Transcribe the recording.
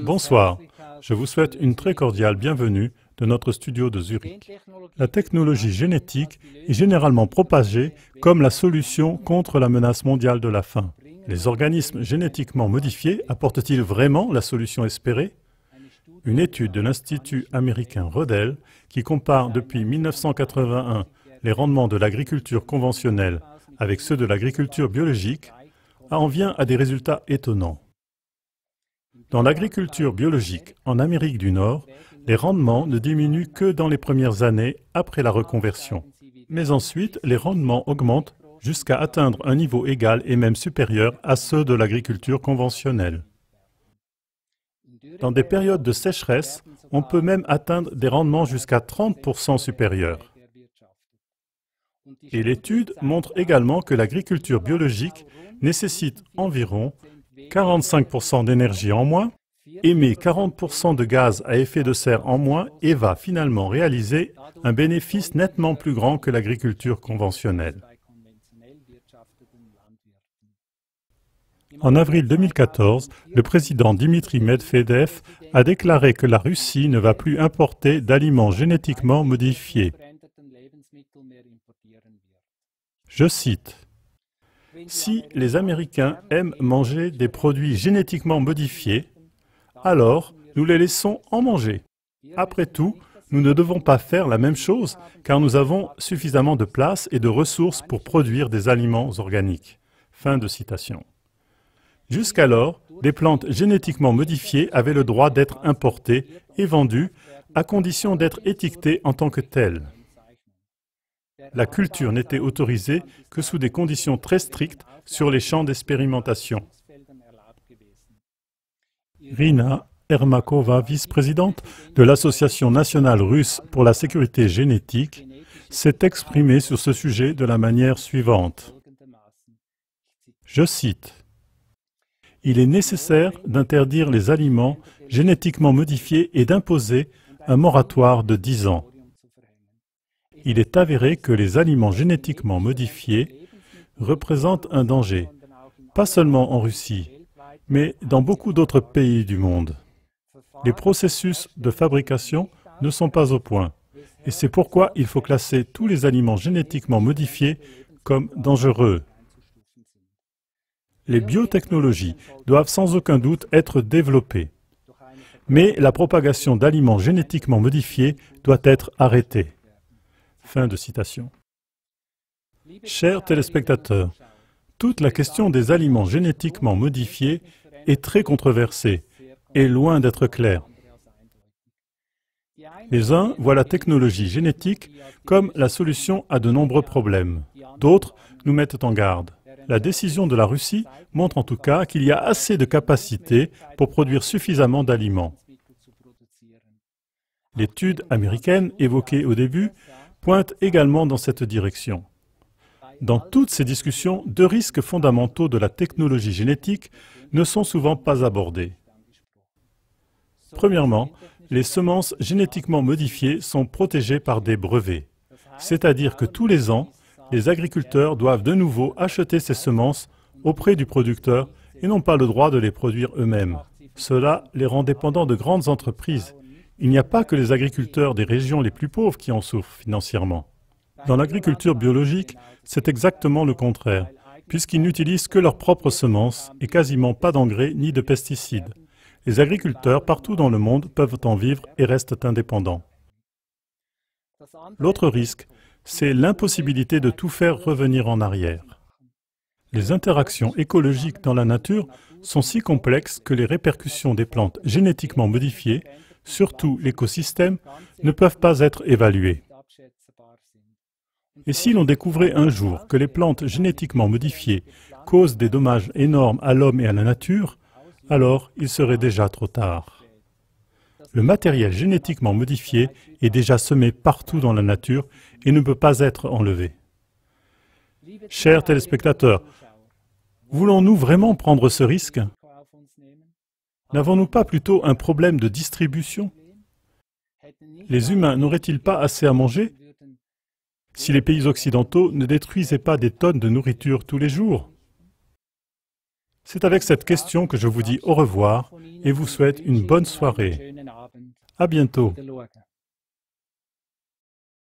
Bonsoir, je vous souhaite une très cordiale bienvenue de notre studio de Zurich. La technologie génétique est généralement propagée comme la solution contre la menace mondiale de la faim. Les organismes génétiquement modifiés apportent-ils vraiment la solution espérée? Une étude de l'Institut américain Rodel, qui compare depuis 1981 les rendements de l'agriculture conventionnelle avec ceux de l'agriculture biologique, en vient à des résultats étonnants. Dans l'agriculture biologique en Amérique du Nord, les rendements ne diminuent que dans les premières années après la reconversion. Mais ensuite, les rendements augmentent jusqu'à atteindre un niveau égal et même supérieur à ceux de l'agriculture conventionnelle. Dans des périodes de sécheresse, on peut même atteindre des rendements jusqu'à 30% supérieurs. Et l'étude montre également que l'agriculture biologique nécessite environ 45% d'énergie en moins, émet 40% de gaz à effet de serre en moins et va finalement réaliser un bénéfice nettement plus grand que l'agriculture conventionnelle. En avril 2014, le président Dmitry Medvedev a déclaré que la Russie ne va plus importer d'aliments génétiquement modifiés. Je cite: « Si les Américains aiment manger des produits génétiquement modifiés, alors nous les laissons en manger. Après tout, nous ne devons pas faire la même chose car nous avons suffisamment de place et de ressources pour produire des aliments organiques. » Fin de citation. Jusqu'alors, des plantes génétiquement modifiées avaient le droit d'être importées et vendues à condition d'être étiquetées en tant que telles. La culture n'était autorisée que sous des conditions très strictes sur les champs d'expérimentation. Irina Ermakova, vice-présidente de l'Association nationale russe pour la sécurité génétique, s'est exprimée sur ce sujet de la manière suivante. Je cite: « Il est nécessaire d'interdire les aliments génétiquement modifiés et d'imposer un moratoire de 10 ans. Il est avéré que les aliments génétiquement modifiés représentent un danger, pas seulement en Russie, mais dans beaucoup d'autres pays du monde. Les processus de fabrication ne sont pas au point, et c'est pourquoi il faut classer tous les aliments génétiquement modifiés comme dangereux. Les biotechnologies doivent sans aucun doute être développées, mais la propagation d'aliments génétiquement modifiés doit être arrêtée. » Fin de citation. Chers téléspectateurs, toute la question des aliments génétiquement modifiés est très controversée et loin d'être claire. Les uns voient la technologie génétique comme la solution à de nombreux problèmes. D'autres nous mettent en garde. La décision de la Russie montre en tout cas qu'il y a assez de capacité pour produire suffisamment d'aliments. L'étude américaine évoquée au début pointe également dans cette direction. Dans toutes ces discussions, deux risques fondamentaux de la technologie génétique ne sont souvent pas abordés. Premièrement, les semences génétiquement modifiées sont protégées par des brevets, c'est-à-dire que tous les ans, les agriculteurs doivent de nouveau acheter ces semences auprès du producteur et n'ont pas le droit de les produire eux-mêmes. Cela les rend dépendants de grandes entreprises. Il n'y a pas que les agriculteurs des régions les plus pauvres qui en souffrent financièrement. Dans l'agriculture biologique, c'est exactement le contraire, puisqu'ils n'utilisent que leurs propres semences et quasiment pas d'engrais ni de pesticides. Les agriculteurs partout dans le monde peuvent en vivre et restent indépendants. L'autre risque, c'est l'impossibilité de tout faire revenir en arrière. Les interactions écologiques dans la nature sont si complexes que les répercussions des plantes génétiquement modifiées, surtout l'écosystème, ne peuvent pas être évaluées. Et si l'on découvrait un jour que les plantes génétiquement modifiées causent des dommages énormes à l'homme et à la nature, alors il serait déjà trop tard. Le matériel génétiquement modifié est déjà semé partout dans la nature et ne peut pas être enlevé. Chers téléspectateurs, voulons-nous vraiment prendre ce risque? N'avons-nous pas plutôt un problème de distribution? Les humains n'auraient-ils pas assez à manger si les pays occidentaux ne détruisaient pas des tonnes de nourriture tous les jours? C'est avec cette question que je vous dis au revoir et vous souhaite une bonne soirée. À bientôt.